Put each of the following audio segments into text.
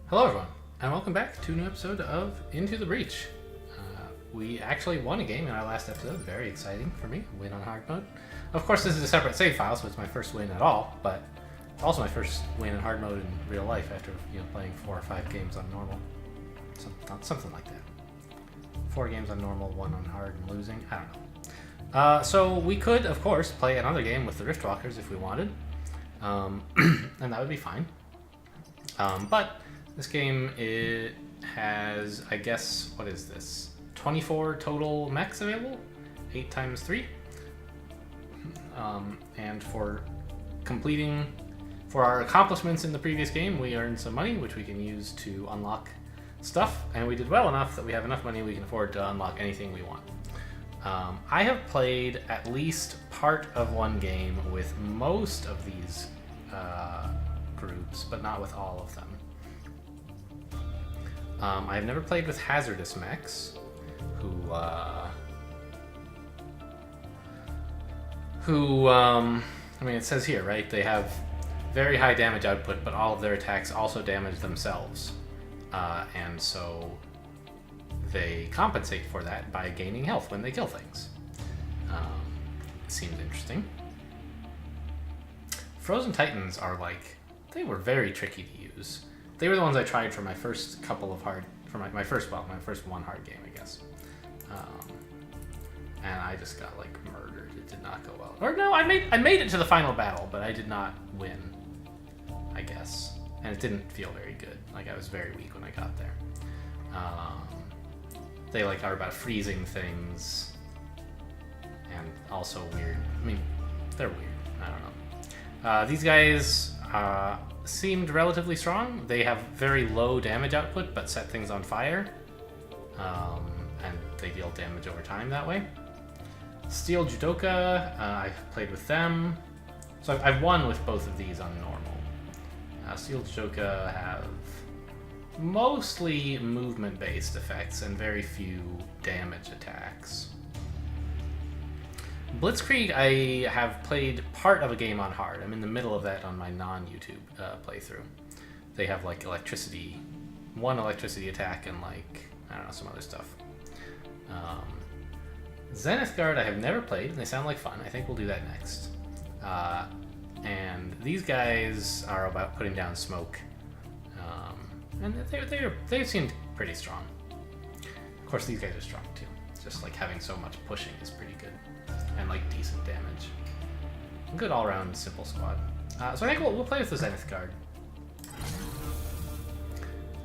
Hello everyone, and welcome back to a new episode of Into the Breach. We actually won a game in our last episode, very exciting for me, win on hard mode. Of course this is a separate save file, so it's my first win at all, but it's also my first win in hard mode in real life after playing 4 or 5 games on normal. Something like that. 4 games on normal, 1 on hard and losing, I don't know. So we could, of course, play another game with the Riftwalkers if we wanted, and that would be fine. But this game, it has, I guess, what is this? 24 total mechs available? 8 times 3. And for our accomplishments in the previous game, we earned some money, which we can use to unlock stuff. And we did well enough that we have enough money we can afford to unlock anything we want. I have played at least part of one game with most of these groups, but not with all of them. I've never played with hazardous mechs, who I mean, it says here, right? They have very high damage output, but all of their attacks also damage themselves, and so they compensate for that by gaining health when they kill things. It seems interesting. Frozen Titans are they were very tricky to use. They were the ones I tried for my first couple of my first one hard game, I guess. And I just got murdered. It did not go well. Or no, I made it to the final battle, but I did not win, I guess. And it didn't feel very good. I was very weak when I got there. They are about freezing things, and also weird. I mean, they're weird. I don't know. These guys seemed relatively strong. They have very low damage output, but set things on fire. And they deal damage over time that way. Steel Judoka, I've played with them. So I've won with both of these on normal. Steel Judoka have mostly movement-based effects and very few damage attacks. Blitzkrieg, I have played part of a game on hard. I'm in the middle of that on my non-YouTube playthrough. They have one electricity attack and I don't know, some other stuff. Zenith Guard I have never played, and they sound like fun. I think we'll do that next. And these guys are about putting down smoke. And they seemed pretty strong. Of course, these guys are strong too. Just having so much pushing is pretty good. And decent damage. Good all-around simple squad. So I think we'll play with the Zenith Guard.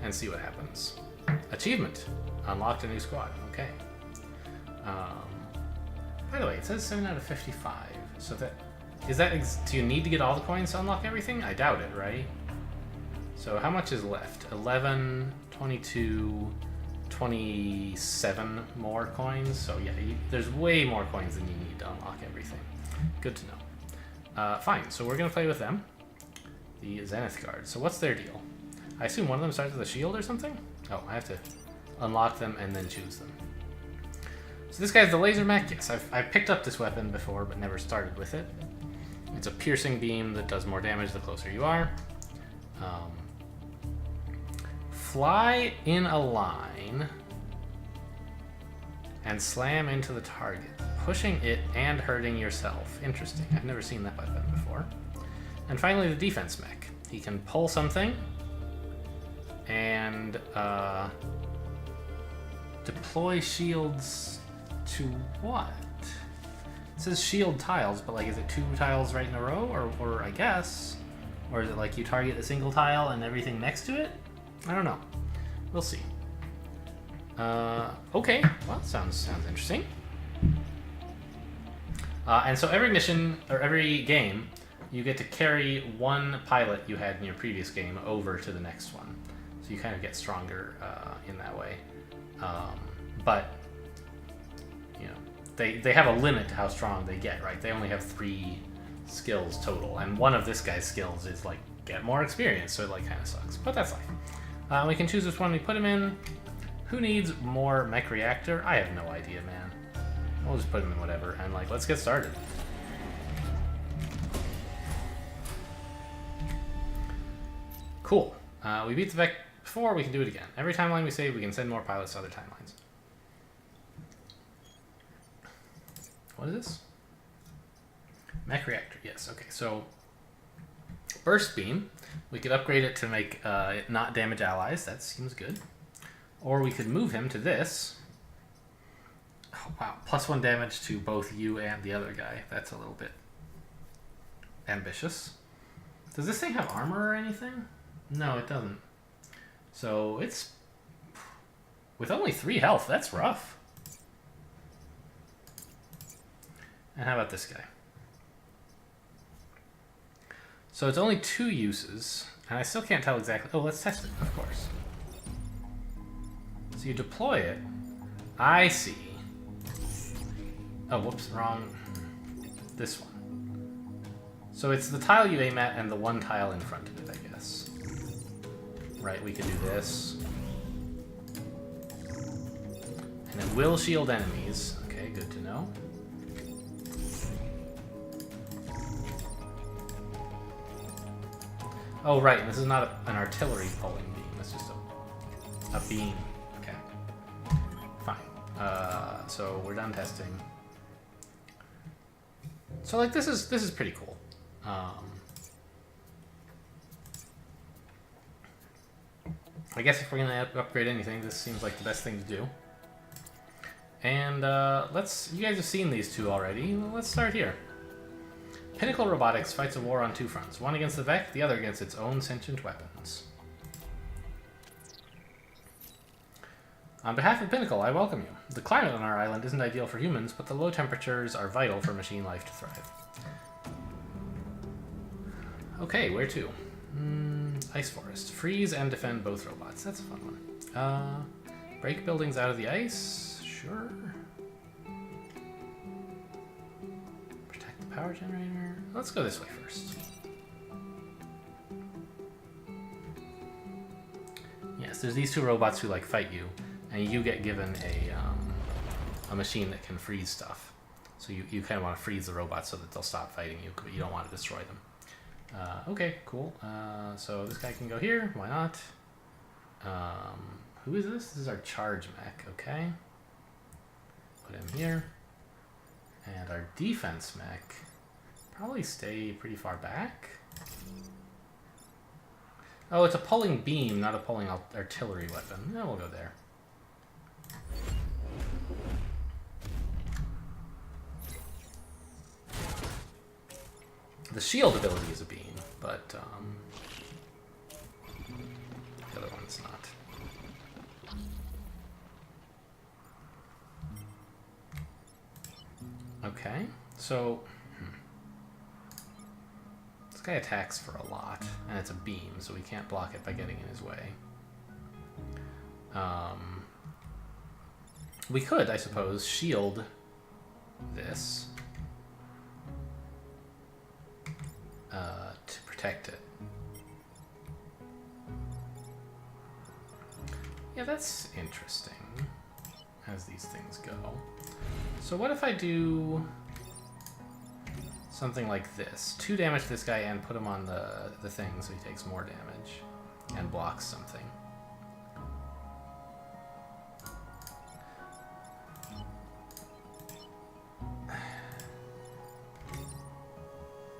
And see what happens. Achievement. Unlocked a new squad. Okay. By the way, it says 7 out of 55. So do you need to get all the coins to unlock everything? I doubt it, right? So how much is left? 11, 22, 27 more coins. So yeah, there's way more coins than you need to unlock everything. Good to know. Fine, so we're going to play with them. The Zenith Guard. So what's their deal? I assume one of them starts with a shield or something? Oh, I have to unlock them and then choose them. So this guy's the laser mech. Yes, I've picked up this weapon before, but never started with it. It's a piercing beam that does more damage the closer you are. Fly in a line and slam into the target, pushing it and hurting yourself. Interesting. I've never seen that weapon before. And finally, the defense mech. He can pull something and deploy shields to what? It says shield tiles, but is it 2 tiles right in a row, or I guess, or is it you target a single tile and everything next to it? I don't know. We'll see. Okay. Well, sounds interesting. And so every mission or every game, you get to carry one pilot you had in your previous game over to the next one. So you kind of get stronger in that way. But they have a limit to how strong they get, right? They only have 3 skills total, and one of this guy's skills is get more experience, so it kind of sucks. But that's life. We can choose which one we put him in. Who needs more mech reactor? I have no idea, man. We'll just put him in whatever, and let's get started. Cool. We beat the before, we can do it again. Every timeline we save, we can send more pilots to other timelines. What is this? Mech reactor, yes. Okay, so burst beam. We could upgrade it to make it not damage allies. That seems good. Or we could move him to this. Oh, wow, +1 damage to both you and the other guy. That's a little bit ambitious. Does this thing have armor or anything? No, it doesn't. So it's... with only 3 health, that's rough. And how about this guy? So it's only 2 uses, and I still can't tell exactly... oh, let's test it, of course. So you deploy it. I see. Oh, whoops, wrong. This one. So it's the tile you aim at and the one tile in front of it, I guess. Right, we could do this. And it will shield enemies. Okay, good to know. Oh, right, and this is not an artillery pulling beam. It's just a beam. Okay. Fine. So we're done testing. So, like, this is pretty cool. I guess if we're gonna upgrade anything, this seems like the best thing to do. And you guys have seen these two already. Well, let's start here. Pinnacle Robotics fights a war on 2 fronts, one against the Vec, the other against its own sentient weapons. On behalf of Pinnacle, I welcome you. The climate on our island isn't ideal for humans, but the low temperatures are vital for machine life to thrive. Okay, where to? Ice Forest. Freeze and defend both robots. That's a fun one. Break buildings out of the ice? Sure. Protect the power generator. Let's go this way first. Yes, there's these 2 robots who like fight you, and you get given a machine that can freeze stuff. So you kind of want to freeze the robots so that they'll stop fighting you, but you don't want to destroy them. Okay, cool. So this guy can go here. Why not? Who is this? This is our charge mech. Okay. Put him here. And our defense mech. Probably stay pretty far back. Oh, it's a pulling beam, not a pulling artillery weapon. No, we'll go there. The shield ability is a beam, but the other one's not. Okay, so this guy attacks for a lot, and it's a beam, so we can't block it by getting in his way. We could, I suppose, shield this. To protect it. Yeah, that's interesting, as these things go. So what if I do something like this? 2 damage to this guy and put him on the thing so he takes more damage and blocks something.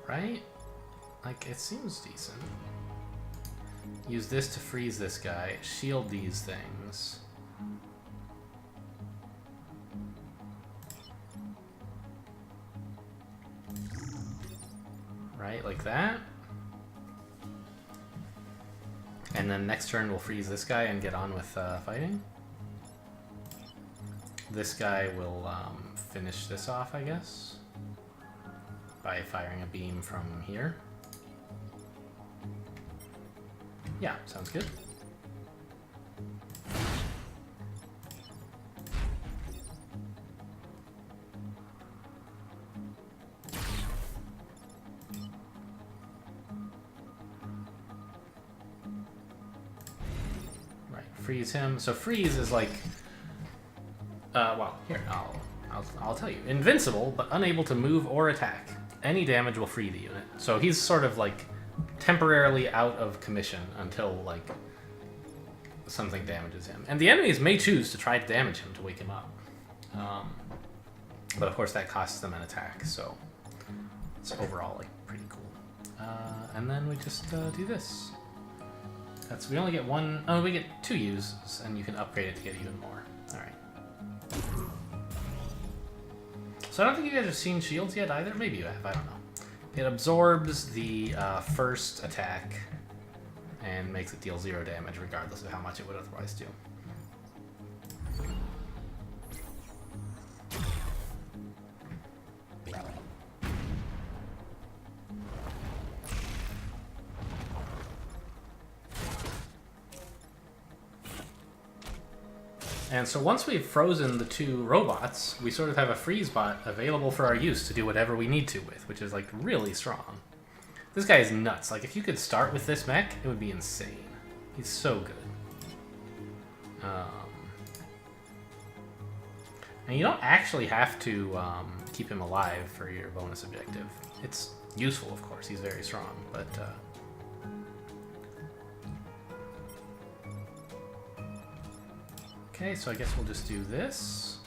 Right? Like, it seems decent. Use this to freeze this guy. Shield these things. Right, like that. And then next turn we'll freeze this guy and get on with fighting. This guy will finish this off, I guess, by firing a beam from here. Yeah, sounds good. Right, freeze him. So freeze is like, well, here, I'll tell you. Invincible, but unable to move or attack. Any damage will free the unit. So he's sort of like temporarily out of commission until like something damages him. And the enemies may choose to try to damage him to wake him up. But of course that costs them an attack, so it's overall like pretty cool. And then we just do this. We only get one. Oh, we get 2 uses, and you can upgrade it to get even more. All right. So I don't think you guys have seen shields yet either. Maybe you have. I don't know. It absorbs the first attack and makes it deal 0 damage, regardless of how much it would otherwise do. And so once we've frozen the 2 robots, we sort of have a freeze bot available for our use to do whatever we need to with, which is like really strong. This guy is nuts. Like if you could start with this mech, it would be insane. He's so good. And you don't actually have to keep him alive for your bonus objective. It's useful, of course. He's very strong, but... Okay, so I guess we'll just do this.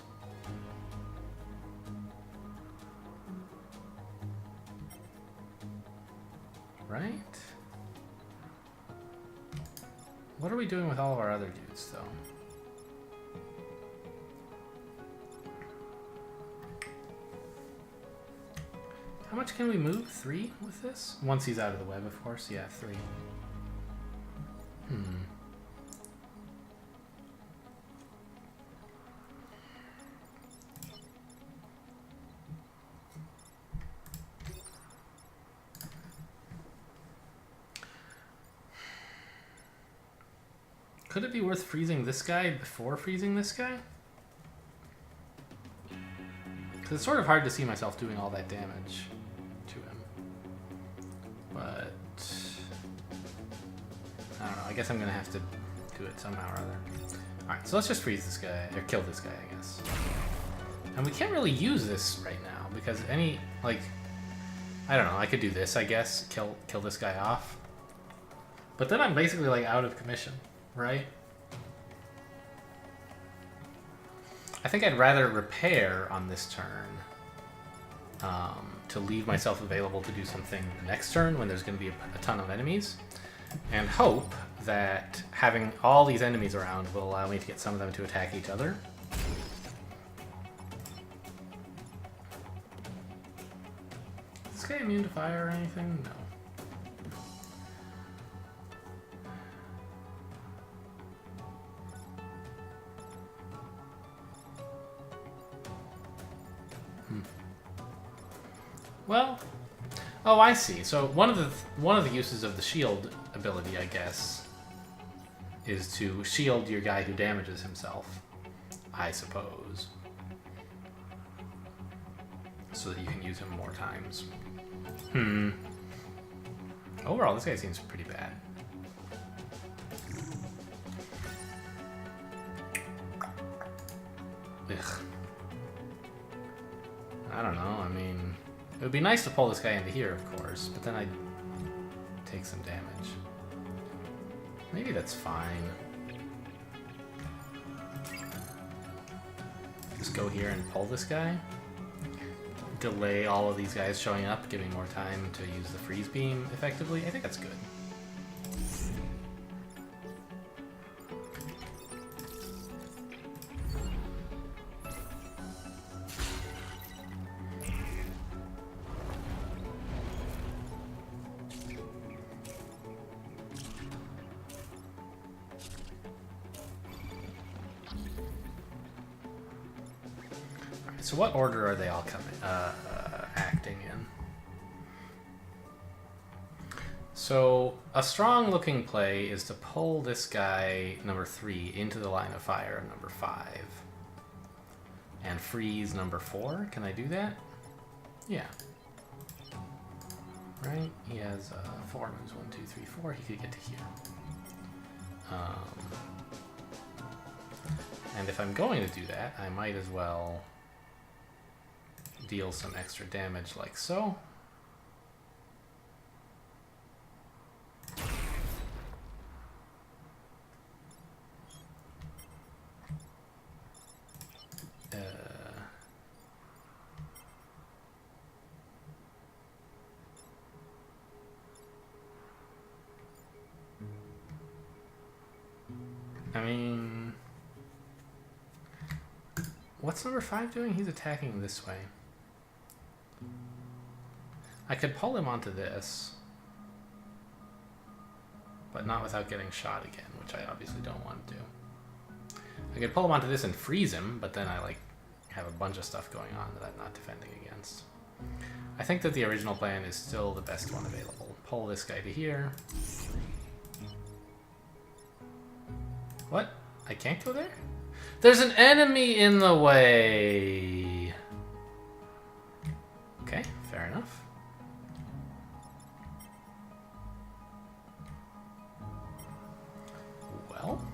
Right? What are we doing with all of our other dudes, though? How much can we move? 3 with this? Once he's out of the web, of course. Yeah, 3. Could it be worth freezing this guy before freezing this guy? Because it's sort of hard to see myself doing all that damage to him. But... I don't know, I guess I'm going to have to do it somehow or other. Alright, so let's just freeze this guy, or kill this guy, I guess. And we can't really use this right now, because any, like... I don't know, I could do this, I guess. Kill this guy off. But then I'm basically, like, out of commission. Right? I think I'd rather repair on this turn to leave myself available to do something next turn when there's going to be a ton of enemies, and hope that having all these enemies around will allow me to get some of them to attack each other. Is this guy immune to fire or anything? No. Well, oh, I see. So one of the uses of the shield ability, I guess, is to shield your guy who damages himself, I suppose, so that you can use him more times. Overall, this guy seems pretty bad. Ugh. I don't know. I mean. It would be nice to pull this guy into here, of course, but then I'd take some damage. Maybe that's fine. Just go here and pull this guy. Delay all of these guys showing up, giving more time to use the freeze beam effectively. I think that's good. So what order are they all coming, acting in? So a strong looking play is to pull this guy, number 3, into the line of fire of number 5. And freeze number 4. Can I do that? Yeah. Right? He has 4 moves. 1, 2, 3, 4. He could get to here. And if I'm going to do that, I might as well deal some extra damage like so. I mean... What's number 5 doing? He's attacking this way. I could pull him onto this. But not without getting shot again, which I obviously don't want to do. I could pull him onto this and freeze him, but then I like have a bunch of stuff going on that I'm not defending against. I think that the original plan is still the best one available. Pull this guy to here. What? I can't go there? There's an enemy in the way! Okay, fair enough. Well...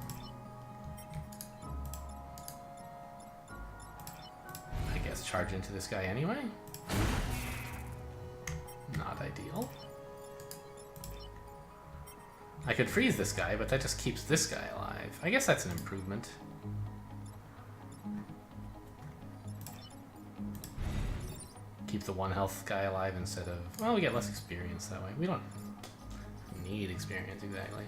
I guess charge into this guy anyway? Not ideal. I could freeze this guy, but that just keeps this guy alive. I guess that's an improvement. Keep the 1 health guy alive instead of... Well, we get less experience that way. We don't need experience exactly.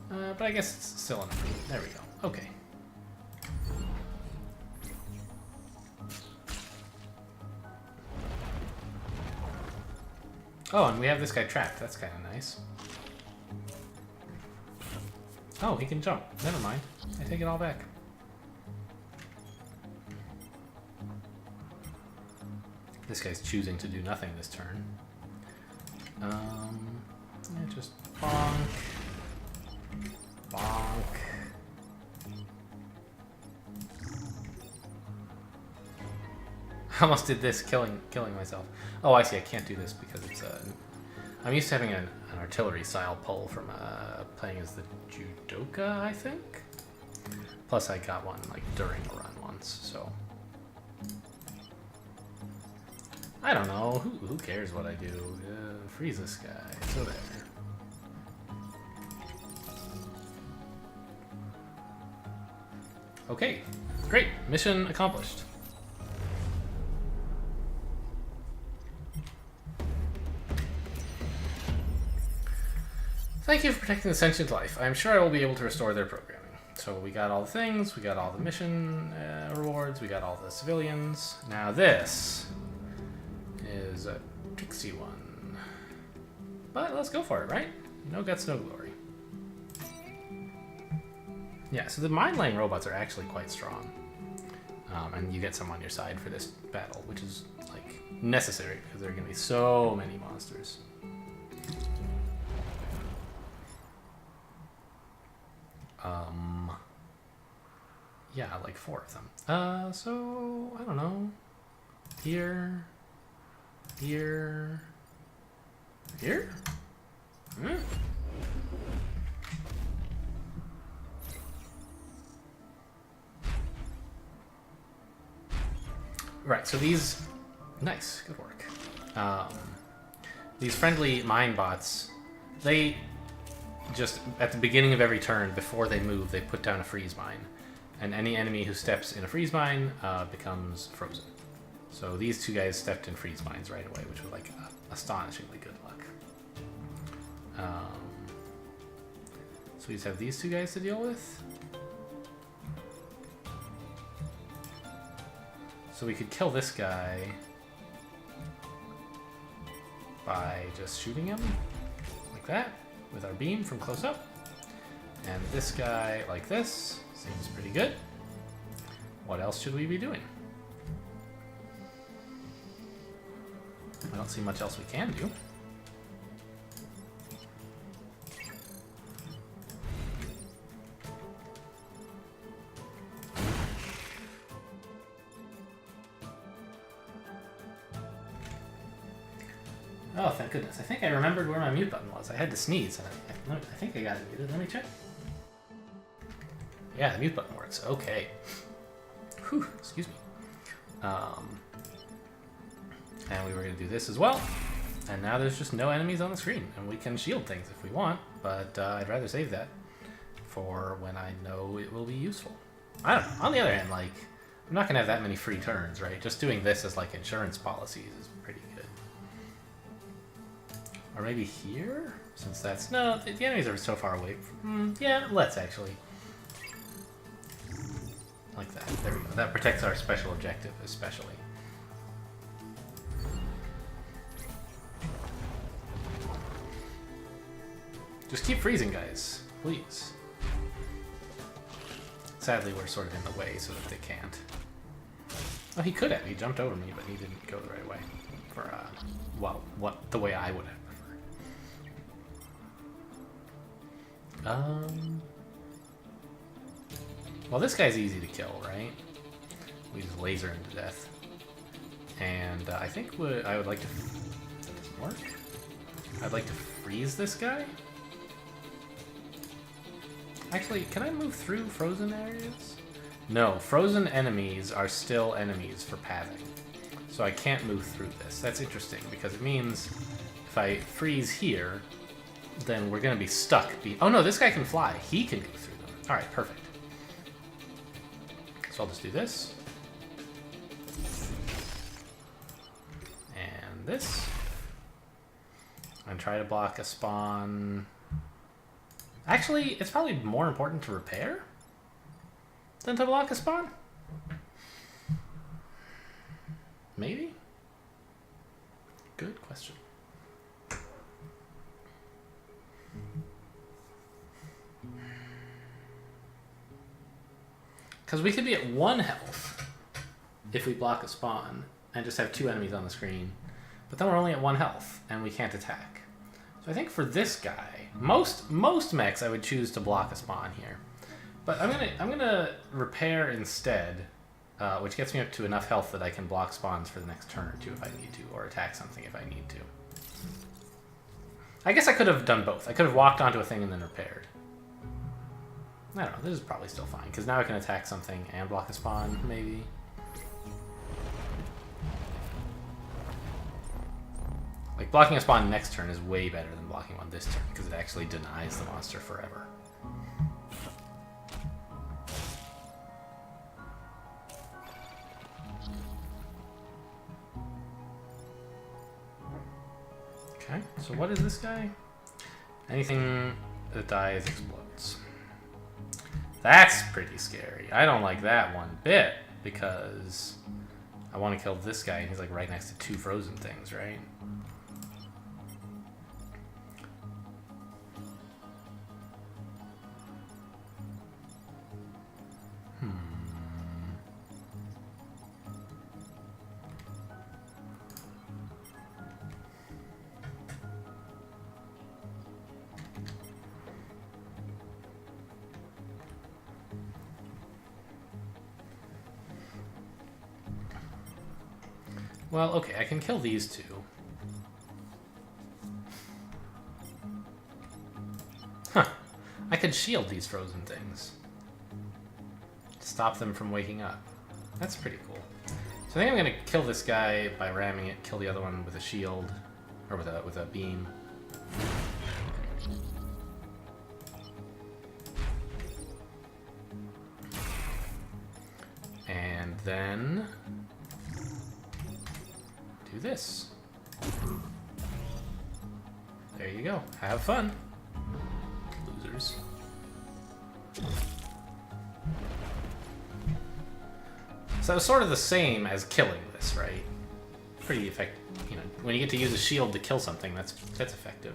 But I guess it's still an improvement. There we go. Okay. Oh, and we have this guy trapped. That's kind of nice. Oh, he can jump. Never mind. I take it all back. This guy's choosing to do nothing this turn. Yeah, just bonk. Bonk. I almost did this, killing myself. Oh, I see. I can't do this because it's I'm used to having an artillery style pull from playing as the judoka, I think. Plus, I got one like during a run once, so I don't know. Who cares what I do? Freeze this guy. So there. Okay, great. Mission accomplished. Thank you for protecting the sentient life. I am sure I will be able to restore their programming. So we got all the things, we got all the mission rewards, we got all the civilians. Now this is a tricksy one. But let's go for it, right? No guts, no glory. Yeah, so the mine-laying robots are actually quite strong. And you get some on your side for this battle, which is like necessary because there are going to be so many monsters. Yeah, like 4 of them. So, I don't know. Here. Here. Here? Hmm. Right, so these... Nice, good work. These friendly mine bots, they just, at the beginning of every turn, before they move, they put down a freeze mine. And any enemy who steps in a freeze mine becomes frozen. So these 2 guys stepped in freeze mines right away, which was like astonishingly good luck. So we just have these 2 guys to deal with. So we could kill this guy by just shooting him like that with our beam from close up. And this guy like this. Seems pretty good. What else should we be doing? I don't see much else we can do. Oh, thank goodness. I think I remembered where my mute button was. I had to sneeze, and I think I got it muted. Let me check. Yeah, the mute button works. Okay. Whew, excuse me. And we were going to do this as well. And now there's just no enemies on the screen. And we can shield things if we want, but I'd rather save that for when I know it will be useful. I don't know. On the other hand, like, I'm not going to have that many free turns, right? Just doing this as, like, insurance policies is pretty good. Or maybe here? Since that's... No, the enemies are so far away. Yeah, let's actually. Like that. There we go. That protects our special objective, especially. Just keep freezing, guys. Please. Sadly, we're sort of in the way so that they can't. Oh, he could have. He jumped over me, but he didn't go the right way. For, well, the way I would have preferred. Well, this guy's easy to kill, right? We just laser him to death. And I think I would like to... Does this work? I'd like to freeze this guy? Actually, can I move through frozen areas? No, frozen enemies are still enemies for pathing. So I can't move through this. That's interesting, because it means if I freeze here, then we're going to be stuck. Oh no, this guy can fly. He can go through them. Alright, perfect. So I'll just do this. And this. And try to block a spawn. Actually, it's probably more important to repair than to block a spawn. Maybe? Good question. Because we could be at 1 health if we block a spawn and just have 2 enemies on the screen. But then we're only at 1 health and we can't attack. So I think for this guy, most mechs I would choose to block a spawn here. But I'm gonna repair instead, which gets me up to enough health that I can block spawns for the next turn or 2 if I need to, or attack something if I need to. I guess I could have done both. I could have walked onto a thing and then repaired. I don't know, this is probably still fine, because now I can attack something and block a spawn, maybe. Like, blocking a spawn next turn is way better than blocking one this turn, because it actually denies the monster forever. Okay, so what is this guy? Anything that dies explodes. That's pretty scary. I don't like that one bit, because I want to kill this guy, and he's like right next to 2 frozen things, right? Well, okay, I can kill these 2. Huh. I could shield these frozen things. Stop them from waking up. That's pretty cool. So I think I'm going to kill this guy by ramming it, kill the other one with a shield, or with a beam. And then do this. There you go. Have fun, losers. So it's sort of the same as killing this, right? Pretty effective. You know, when you get to use a shield to kill something, that's effective.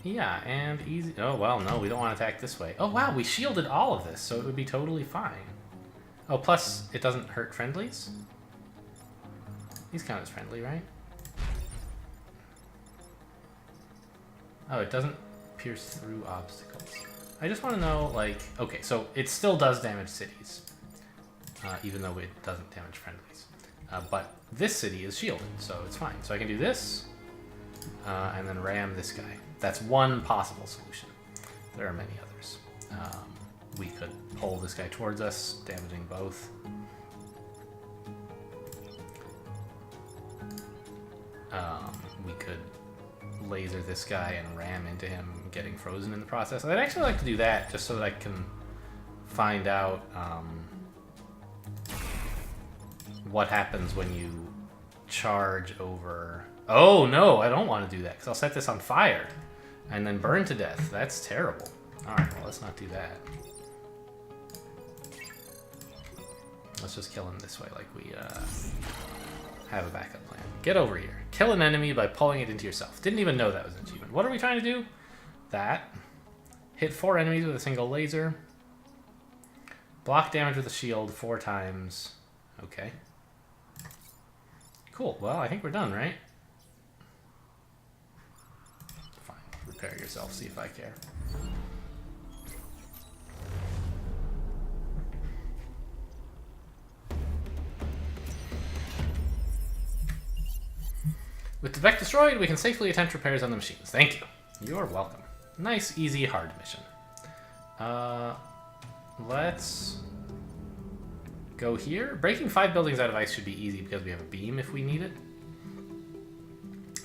Yeah, and easy. Oh, well, no, we don't want to attack this way. Oh, wow, we shielded all of this, so it would be totally fine. Oh, plus, it doesn't hurt friendlies? These count as friendly, right? Oh, it doesn't pierce through obstacles. I just want to know, like... Okay, so it still does damage cities, even though it doesn't damage friendlies. But this city is shielded, so it's fine. So I can do this, and then ram this guy. That's one possible solution. There are many others. We could pull this guy towards us, damaging both. We could laser this guy and ram into him, getting frozen in the process. I'd actually like to do that just so that I can find out what happens when you charge over... Oh, no, I don't want to do that, because I'll set this on fire and then burn to death. That's terrible. Alright, well, let's not do that. Let's just kill him this way, like we have a backup plan. Get over here. Kill an enemy by pulling it into yourself. Didn't even know that was an achievement. What are we trying to do? That. Hit 4 enemies with a single laser. Block damage with a shield 4 times. Okay. Cool. Well, I think we're done, right? Fine. Repair yourself. See if I care. With the Vec destroyed, we can safely attempt repairs on the machines. Thank you. You're welcome. Nice, easy, hard mission. Let's go here. Breaking 5 buildings out of ice should be easy because we have a beam if we need it.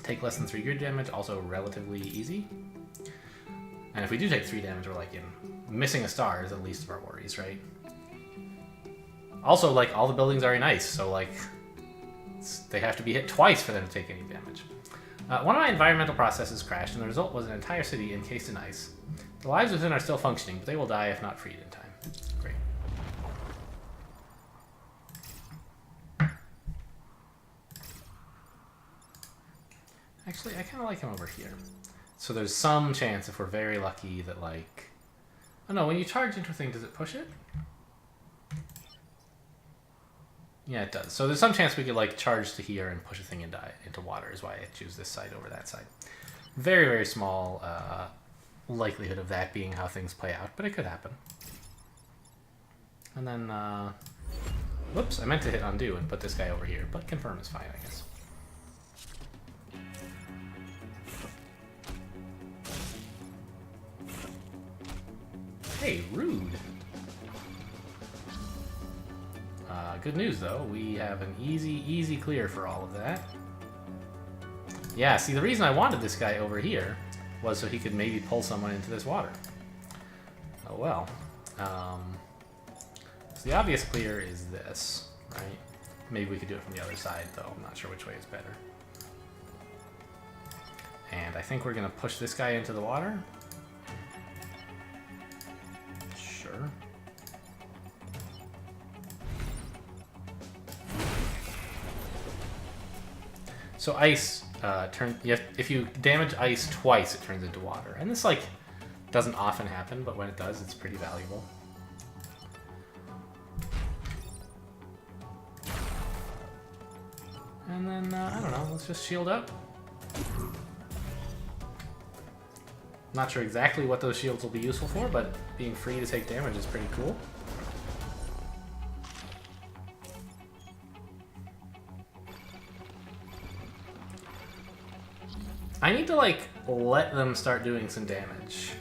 Take less than 3 grid damage, also relatively easy. And if we do take 3 damage, we're like in missing a star is the least of our worries, right? Also, like, all the buildings are in ice, so like they have to be hit twice for them to take any damage. One of my environmental processes crashed, and the result was an entire city encased in ice. The lives within are still functioning, but they will die if not freed in time. Great. Actually, I kind of like him over here. So there's some chance, if we're very lucky, that like... Oh no, when you charge into a thing, does it push it? Yeah, it does. So there's some chance we could like charge to here and push a thing into water is why I choose this side over that side. Very, very small likelihood of that being how things play out, but it could happen. And then, whoops, I meant to hit undo and put this guy over here, but confirm is fine, I guess. Hey, rude. Good news, though. We have an easy clear for all of that. Yeah, see, the reason I wanted this guy over here was so he could maybe pull someone into this water. Oh, well. So the obvious clear is this, right? Maybe we could do it from the other side, though. I'm not sure which way is better. And I think we're going to push this guy into the water. Sure. So ice if you damage ice twice, it turns into water, and this like doesn't often happen, but when it does, it's pretty valuable. And then I don't know, let's just shield up. Not sure exactly what those shields will be useful for, but being free to take damage is pretty cool. I need to, like, let them start doing some damage.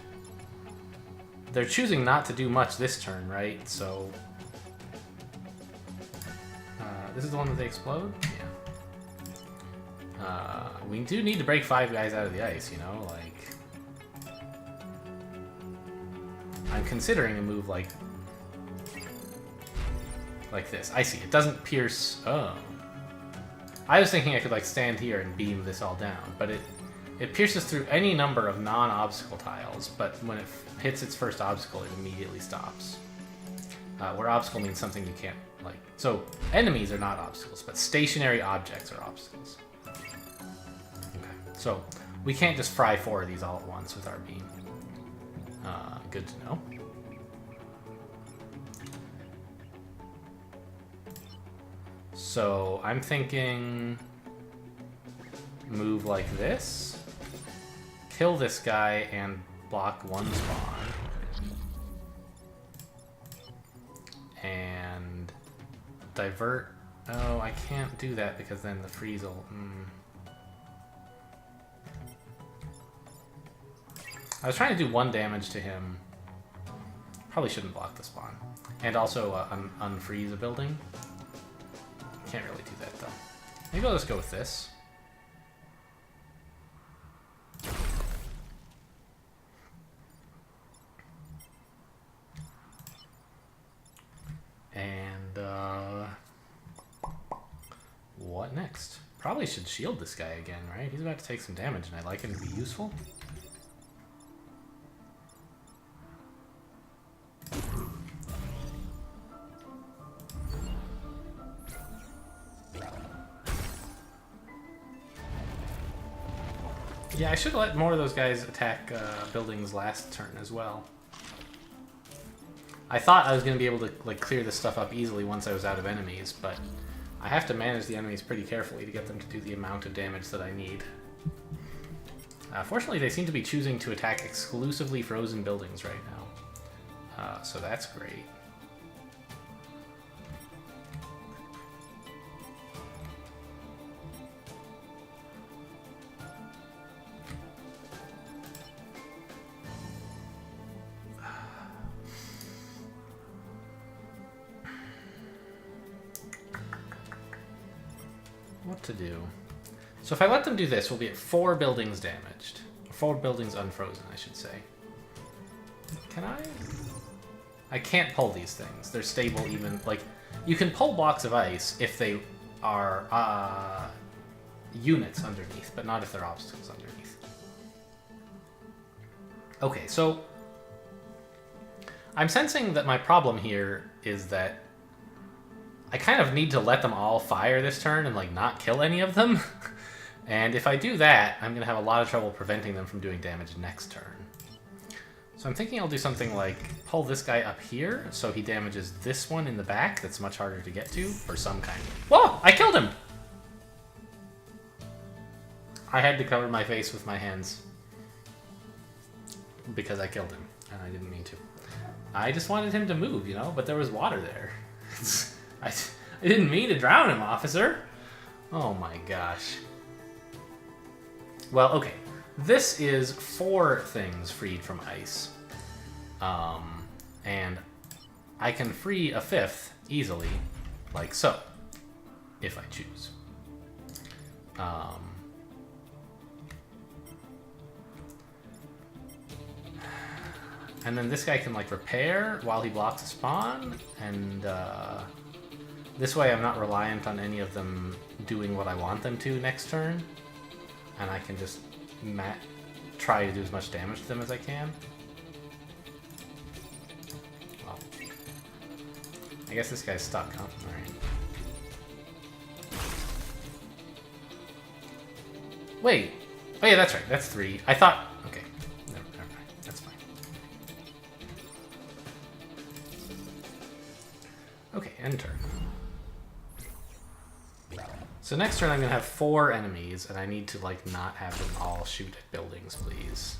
They're choosing not to do much this turn, right? So... this is the one that they explode? Yeah. We do need to break 5 guys out of the ice, you know? Like... I'm considering a move like this. I see. It doesn't pierce... Oh. I was thinking I could, like, stand here and beam this all down, but it pierces through any number of non-obstacle tiles, but when it hits its first obstacle, it immediately stops. Where obstacle means something you can't, like... So, enemies are not obstacles, but stationary objects are obstacles. Okay, so we can't just fry 4 of these all at once with our beam. Good to know. So, I'm thinking... move like this. Kill this guy and block 1 spawn. And divert... Oh, I can't do that because then the freeze will... I was trying to do 1 damage to him. Probably shouldn't block the spawn. And also unfreeze a building. Can't really do that though. Maybe I'll just go with this. And what next? Probably should shield this guy again, right? He's about to take some damage, and I'd like him to be useful. Yeah, I should let more of those guys attack buildings last turn as well. I thought I was going to be able to like clear this stuff up easily once I was out of enemies, but I have to manage the enemies pretty carefully to get them to do the amount of damage that I need. Fortunately, they seem to be choosing to attack exclusively frozen buildings right now, so that's great. What to do? So if I let them do this, we'll be at 4 buildings damaged. 4 buildings unfrozen, I should say. Can I? I can't pull these things. They're stable even, like, you can pull blocks of ice if they are units underneath, but not if they're obstacles underneath. Okay, so I'm sensing that my problem here is that I kind of need to let them all fire this turn and like not kill any of them. And if I do that, I'm going to have a lot of trouble preventing them from doing damage next turn. So I'm thinking I'll do something like pull this guy up here so he damages this one in the back that's much harder to get to for some kind of... Whoa! I killed him! I had to cover my face with my hands because I killed him and I didn't mean to. I just wanted him to move, you know, but there was water there. I didn't mean to drown him, officer. Oh my gosh. Well, okay. This is 4 things freed from ice. And I can free a 5th easily, like so, if I choose. And then this guy can like repair while he blocks a spawn, and this way I'm not reliant on any of them doing what I want them to next turn, and I can just try to do as much damage to them as I can. Well, I guess this guy's stuck, huh? Alright. Wait! Oh yeah, that's right, that's 3. I thought... Okay, never mind, that's fine. Okay, end turn. So next turn I'm going to have 4 enemies, and I need to, like, not have them all shoot at buildings, please.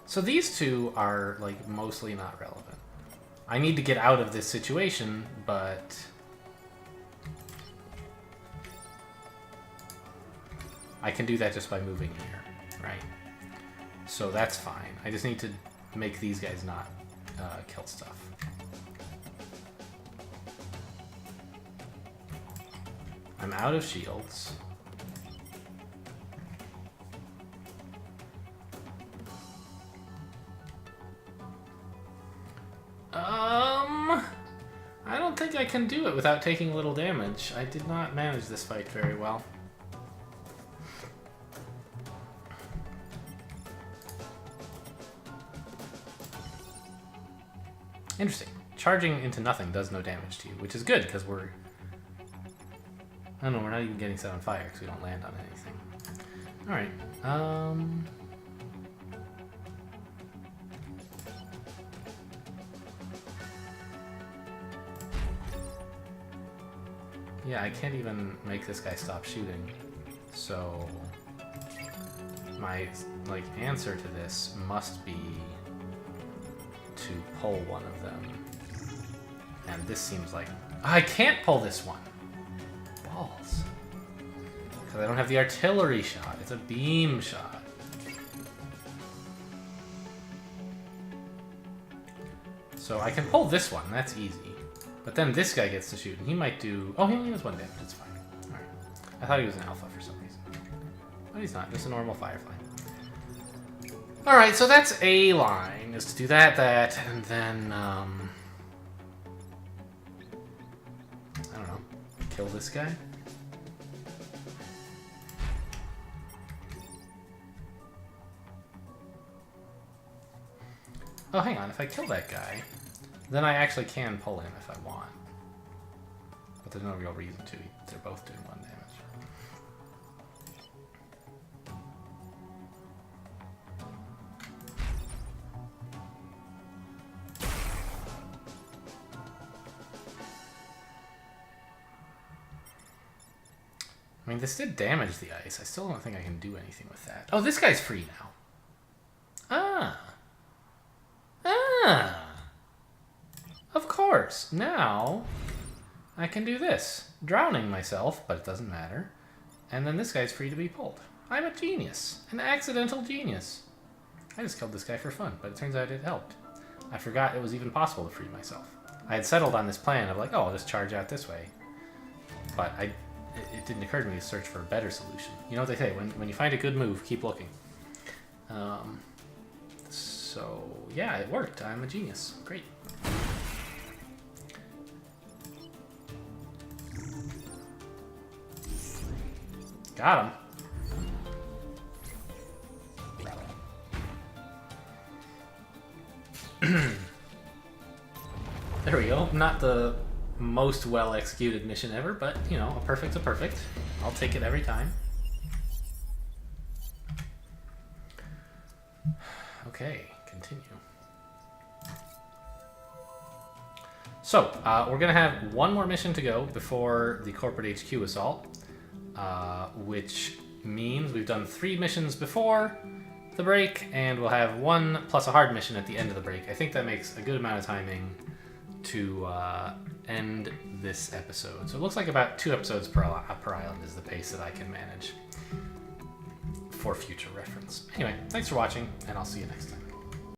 So these 2 are, like, mostly not relevant. I need to get out of this situation, but... I can do that just by moving here, right? So that's fine. I just need to make these guys not kill stuff. I'm out of shields. I don't think I can do it without taking a little damage. I did not manage this fight very well. Interesting. Charging into nothing does no damage to you, which is good, because we're... I don't know, we're not even getting set on fire, because we don't land on anything. Alright, yeah, I can't even make this guy stop shooting. So my like answer to this must be to pull one of them. And this seems like I can't pull this one. Balls. Because I don't have the artillery shot. It's a beam shot. So I can pull this one. That's easy. But then this guy gets to shoot, and he might do... Oh, he only does 1 damage. That's fine. Alright. I thought he was an alpha for some reason. But he's not. Just a normal firefly. Alright, so that's a line. Is to do that, and then... I don't know. Kill this guy? Oh, hang on. If I kill that guy, then I actually can pull him if I want. But there's no real reason to. They're both doing 1 damage. I mean, this did damage the ice. I still don't think I can do anything with that. Oh, this guy's free now. Ah. Ah. Of course. Now, I can do this. Drowning myself, but it doesn't matter. And then this guy's free to be pulled. I'm a genius. An accidental genius. I just killed this guy for fun, but it turns out it helped. I forgot it was even possible to free myself. I had settled on this plan of like, oh, I'll just charge out this way. But it didn't occur to me to search for a better solution. You know what they say, when you find a good move, keep looking. So, yeah, it worked. I'm a genius. Great. Got him. There we go. Not the most well-executed mission ever, but, you know, a perfect's a perfect. I'll take it every time. Okay, continue. So, we're going to have one more mission to go before the corporate HQ assault, which means we've done 3 missions before the break, and we'll have 1 plus a hard mission at the end of the break. I think that makes a good amount of timing to end this episode. So it looks like about 2 episodes per island is the pace that I can manage for future reference. Anyway, thanks for watching, and I'll see you next time.